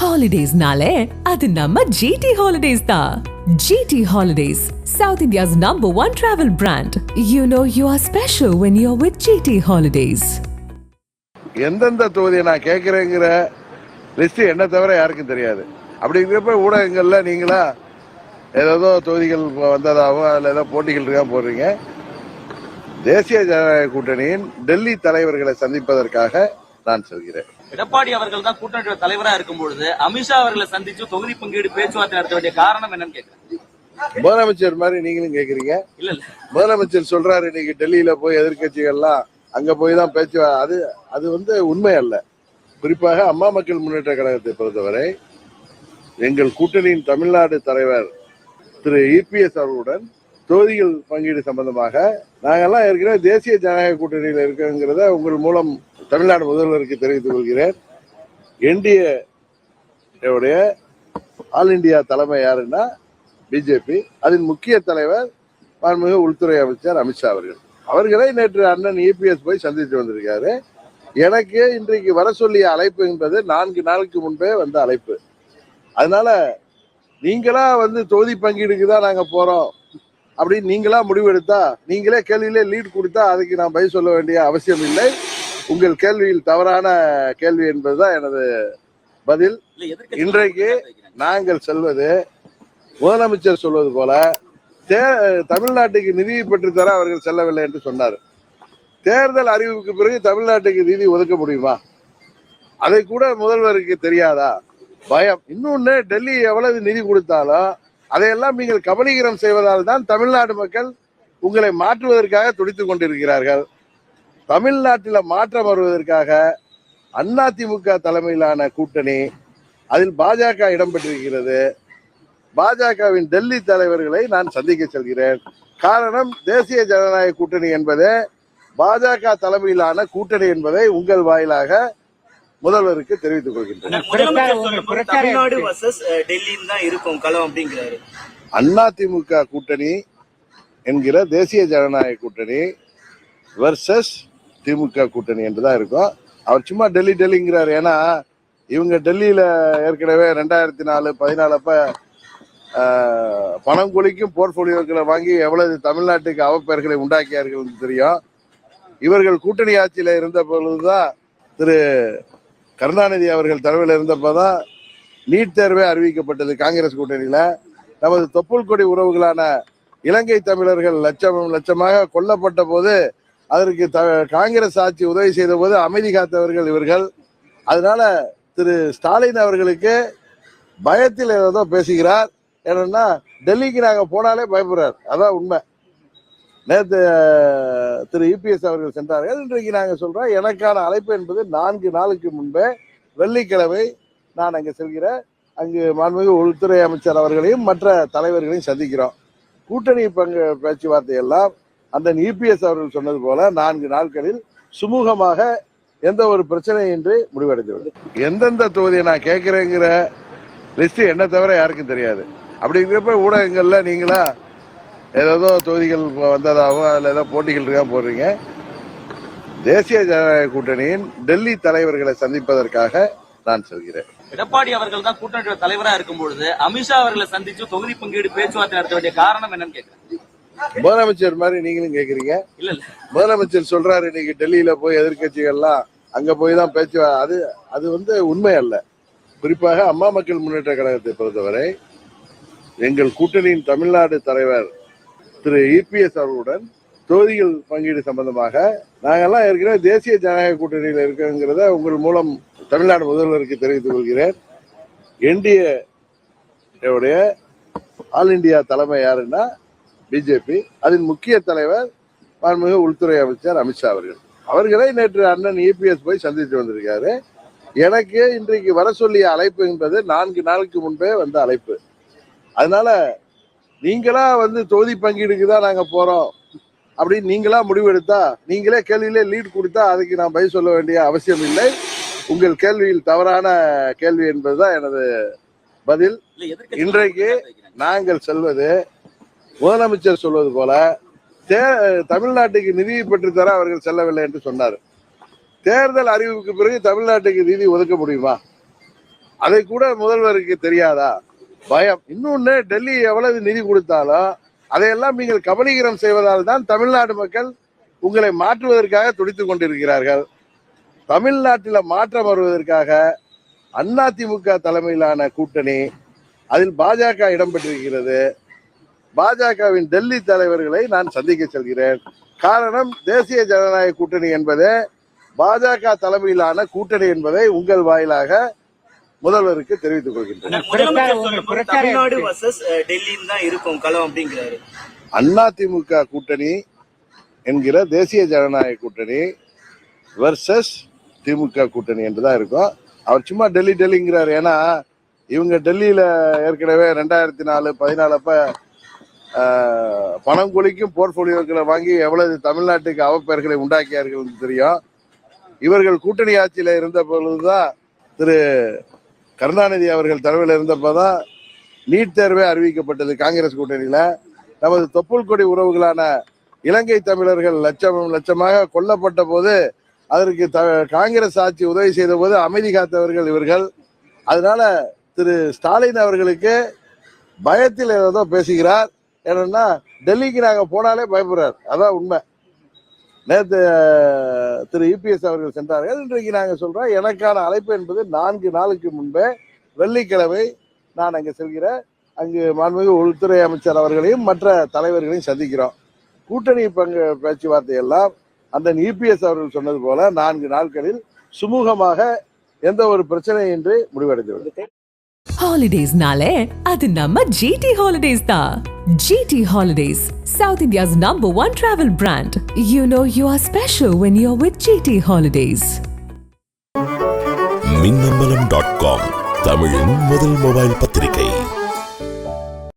Holidays-nale, adu namma GT Holidays da. GT Holidays, South India's #1 travel brand. You know you are special when you're with GT Holidays. எந்தெந்த தொகுதியை நான் கேட்குறேங்கிற list என்ன தவிர யாருக்கும் தெரியாது. அப்படிங்கிறப்ப ஊடகங்களில் நீங்களா ஏதோ தொகுதிகள் வந்ததாகவும் அதில் ஏதோ போட்டிகள் இருக்கா போடுறீங்க. தேசிய ஜனநாயக கூட்டணியின் டெல்லி தலைவர்களை சந்திப்பதற்காக நான் செல்கிறேன். எடப்பாடி அவர்கள் தான் கூட்டணி தலைவராக இருக்கும் பொழுது அமித்ஷா அவர்களை சந்திச்சு தொகுதி பங்கீடு பேச்சுவார்த்தை நடத்த வேண்டிய காரணம் என்னன்னு கேட்கிறேன். முதலமைச்சர் மாதிரி நீங்களும் கேட்குறீங்க. இல்ல முதலமைச்சர் சொல்றாரு இன்னைக்கு டெல்லியில போய் எதிர்கட்சிகள்லாம் அங்க போய் தான் பேச்சு. அது உண்மை அல்ல. குறிப்பாக அம்மா மக்கள் முன்னேற்ற கழகத்தை பொறுத்தவரை எங்கள் கூட்டணியின் தமிழ்நாடு தலைவர் திரு இபிஎஸ் அவர்களுடன் தொகுதிகள் பங்கீடு சம்பந்தமாக நாங்கெல்லாம் ஏற்கனவே தேசிய ஜனநாயக கூட்டணியில் இருக்கிறத உங்கள் மூலம் தமிழ்நாடு முதல்வருக்கு தெரிவித்துக் கொள்கிறேன். என்டிஏ ஆல் இண்டியா தலைமை யாருன்னா பிஜேபி. அதன் முக்கிய தலைவர் மாண்புமிகு உள்துறை அமைச்சர் அமித்ஷா அவர்களை நேற்று அண்ணன் இபிஎஸ் போய் சந்தித்து வந்திருக்காரு. எனக்கு இன்றைக்கு வர சொல்லிய அழைப்பு என்பது 4 நாளுக்கு முன்பே வந்த அழைப்பு. அதனால நீங்களா தொகுதி பங்கீடுக்கு தான் நாங்க போறோம் அப்படின்னு நீங்களா முடிவெடுத்தா, நீங்களே கேள்வியிலே லீட் கொடுத்தா அதுக்கு நான் பதில் சொல்ல வேண்டிய அவசியம் இல்லை. உங்கள் கேள்வியில் தவறான கேள்வி என்பதுதான் எனது பதில். இன்றைக்கு நாங்கள் செல்வது முதலமைச்சர் சொல்வது போல தமிழ்நாட்டுக்கு நிதி பெற்றுத்தர அவர்கள் செல்லவில்லை என்று சொன்னார். தேர்தல் அறிவிப்புக்கு பிறகு தமிழ்நாட்டுக்கு நிதி ஒதுக்க முடியுமா? அதை கூட முதல்வருக்கு தெரியாதா? பயம். இன்னொன்னு, டெல்லி எவ்வளவு நிதி கொடுத்தாலும் அதையெல்லாம் நீங்கள் கபலீகரம் செய்வதால் தான் தமிழ்நாடு மக்கள் உங்களை மாற்றுவதற்காக துடித்துக் கொண்டிருக்கிறார்கள். தமிழ்நாட்டில் மாற்றம் வருவதற்காக அதிமுக தலைமையிலான கூட்டணி, அதில் பாஜக இடம்பெற்றிருக்கிறது. பாஜகவின் டெல்லி தலைவர்களை நான் சந்திக்க செல்கிறேன். காரணம், தேசிய ஜனநாயக கூட்டணி என்பது பாஜக தலைமையிலான கூட்டணி என்பதை உங்கள் வாயிலாக முதல்வருக்கு தெரிவித்துக் கொள்கின்றனர். அதிமுக கூட்டணி என்கிற தேசிய ஜனநாயக கூட்டணி வர்சஸ் திமுக கூட்டணி என்றுதான் இருக்கும். அவர் சும்மா டெல்லிங்கிறார். ஏன்னா இவங்க டெல்லியில ஏற்கனவே 2014-14 அப்ப பணம் கொலிக்கும் போர்ட்போலியோக்களை வாங்கி எவ்வளவு தமிழ்நாட்டுக்கு அவப்பெயர்களை உண்டாக்கியார்கள் தெரியும். இவர்கள் கூட்டணி ஆட்சியில இருந்த பொழுதுதான், திரு கருணாநிதி அவர்கள் தலைமையில் இருந்தப்போதான் நீட் தேர்வே அறிவிக்கப்பட்டது. காங்கிரஸ் கூட்டணியில நமது தொப்புள் கொடி உறவுகளான இலங்கை தமிழர்கள் லட்சமாக கொல்லப்பட்ட போது அதற்கு காங்கிரஸ் ஆட்சி உதவி செய்த போது அமைதி காத்தவர்கள் இவர்கள். அதனால திரு ஸ்டாலின் அவர்களுக்கு பயத்தில் ஏதோ பேசுகிறார். ஏன்னா டெல்லிக்கு நாங்க போனாலே பயப்படுறார். அதான் உண்மை. நேற்று திரு இபிஎஸ் அவர்கள் சென்றார்கள். இன்றைக்கு நாங்க சொல்றோம், எனக்கான அழைப்பு என்பது 4 நாளுக்கு முன்பே வெள்ளிக்கிழமை நான் அங்க செல்கிறேன். அங்கு மாண்புமிகு உள்துறை அமைச்சர் அவர்களையும் மற்ற தலைவர்களையும் சந்திக்கிறோம். கூட்டணி பேச்சுவார்த்தை எல்லாம் அந்த இபிஎஸ் அவர்கள் சொன்னது போல 4 நாட்களில் சுமூகமாக எந்த ஒரு பிரச்சனையின்றி முடிவடைந்துவிடும். எந்தெந்த தொகுதியை நான் கேட்கிறேங்கிற லிஸ்ட் என்ன தவிர யாருக்கும் தெரியாது. அப்படிங்கிறப்ப ஊடகங்கள்ல நீங்களா ஏதோ தொகுதிகள் வந்ததாகவும் அதில் ஏதோ போட்டிகள் இருக்கா போடுறீங்க. தேசிய ஜனநாயக கூட்டணியின் டெல்லி தலைவர்களை சந்திப்பதற்காக நான் செல்கிறேன். எடப்பாடி அவர்கள் தான் கூட்டணி தலைவராக இருக்கும் பொழுது அமித்ஷா அவர்களை சந்திச்சு தொகுதி பங்கீடு பேச்சுவார்த்தை நடத்த வேண்டிய காரணம் என்னன்னு கேட்கிறேன். முதலமைச்சர் மாதிரி நீங்களும் கேட்குறீங்க. இல்ல முதலமைச்சர் சொல்றாரு இன்னைக்கு டெல்லியில போய் எதிர்கட்சிகள்லாம் அங்க போய் தான் பேச்சு. அது உண்மை அல்ல. குறிப்பாக அம்மா மக்கள் முன்னேற்ற கழகத்தை பொறுத்தவரை எங்கள் கூட்டணியின் தமிழ்நாடு தலைவர் திரு இபிஎஸ் அவர்களுடன் தொகுதிகள் பங்கீடு சம்பந்தமாக நாங்கெல்லாம் ஏற்கனவே தேசிய ஜனநாயக கூட்டணியில் இருக்கிறத உங்கள் மூலம் தமிழ்நாடு முதல்வருக்கு தெரிவித்துக் கொள்கிறேன். என்டிஏ ஆல் இண்டியா தலைமை யாருன்னா பிஜேபி. அதன் முக்கிய தலைவர் மாண்புமிகு உள்துறை அமைச்சர் அமித்ஷா அவர்களை நேற்று அண்ணன் இபிஎஸ் போய் சந்தித்து வந்திருக்காரு. எனக்கு இன்றைக்கு வர சொல்லிய அழைப்பு என்பது 4 நாளுக்கு முன்பே வந்த அழைப்பு. அதனால நீங்களா தொகுதி பங்கீடுக்கு தான் நாங்க போறோம் அப்படின்னு நீங்களா முடிவெடுத்தா, நீங்களே கேள்வியிலே லீட் கொடுத்தா அதுக்கு நான் பதில் சொல்ல வேண்டிய அவசியம் இல்லை. உங்கள் கேள்வியில் தவறான கேள்வி என்பதுதான் எனது பதில். இன்றைக்கு நாங்கள் செல்வது முதலமைச்சர் சொல்வது போல தமிழ்நாட்டுக்கு நிதி பெற்றுத்தர அவர்கள் செல்லவில்லை என்று சொன்னார். தேர்தல் அறிவிப்புக்கு பிறகு தமிழ்நாட்டுக்கு நிதி ஒதுக்க முடியுமா? அதை கூட முதல்வருக்கு தெரியாதா? பயம். இன்னொன்னு, டெல்லி எவ்வளவு நிதி கொடுத்தாலும் அதையெல்லாம் நீங்கள் கபலீகரம் செய்வதால் தான் தமிழ்நாடு மக்கள் உங்களை மாற்றுவதற்காக துடித்துக் கொண்டிருக்கிறார்கள். தமிழ்நாட்டில் மாற்றம் வருவதற்காக அதிமுக தலைமையிலான கூட்டணி, அதில் பாஜக இடம்பெற்றிருக்கிறது. பாஜகவின் டெல்லி தலைவர்களை நான் சந்திக்க செல்கிறேன். காரணம், தேசிய ஜனநாயக கூட்டணி என்பதே பாஜக தலைமையிலான கூட்டணி என்பதை உங்கள் வாயிலாக முதல்வருக்கு தெரிவித்துக் கொள்கின்றனர். தமிழ்நாடு வர்சஸ் டெல்லின்னு தான் இருக்கும் களம் அப்படிங்கிறாரு. அதிமுக கூட்டணி என்கிற தேசிய ஜனநாயக கூட்டணி வர்சஸ் திமுக கூட்டணி என்றுதான் இருக்கும். அவர் சும்மா டெல்லிங்கிறார். ஏன்னா இவங்க டெல்லியில ஏற்கனவே 2014-14 அப்ப பணம் கொலிக்கும் போர்ட்போலியோக்களை வாங்கி எவ்வளவு தமிழ்நாட்டுக்கு அவப்பெயர்களை உண்டாக்கியார்கள் தெரியும். இவர்கள் கூட்டணி ஆட்சியில இருந்த பொழுதுதான், திரு கருணாநிதி அவர்கள் தலைமையில் இருந்தப்போதான் நீட் தேர்வே அறிவிக்கப்பட்டது காங்கிரஸ் கூட்டணியில. நமது தொப்புள் கொடி உறவுகளான இலங்கை தமிழர்கள் லட்சமாக கொல்லப்பட்ட போது அதற்கு காங்கிரஸ் ஆட்சி உதவி செய்த போது அமைதி காத்தவர்கள் இவர்கள். அதனால திரு ஸ்டாலின் அவர்களுக்கு பயத்தில் ஏதோ பேசுகிறார். ஏன்னா டெல்லிக்கு நாங்க போனாலே பயப்படுறார். அதான் உண்மை. நேற்று திரு இபிஎஸ் அவர்கள் சென்றார்கள். இன்றைக்கு நாங்க சொல்றோம், எனக்கான அழைப்பு என்பது 4 நாளுக்கு முன்பே வெள்ளிக்கிழமை நான் அங்க செல்கிறேன். அங்கு மாண்புமிகு உள்துறை அமைச்சர் அவர்களையும் மற்ற தலைவர்களையும் சந்திக்கிறோம். கூட்டணி பேச்சுவார்த்தை எல்லாம் அந்த இபிஎஸ் அவர்கள் சொன்னது போல 4 நாட்களில் சுமூகமாக எந்த ஒரு பிரச்சனையின்றி முடிவடைந்துள்ளது. Holidays-nale, adu namma GT Holidays da. GT Holidays, South India's #1 travel brand. You know you are special when you're with GT Holidays. minambalam.com, தமிழின் முதல் மொபைல் பத்திரிகை.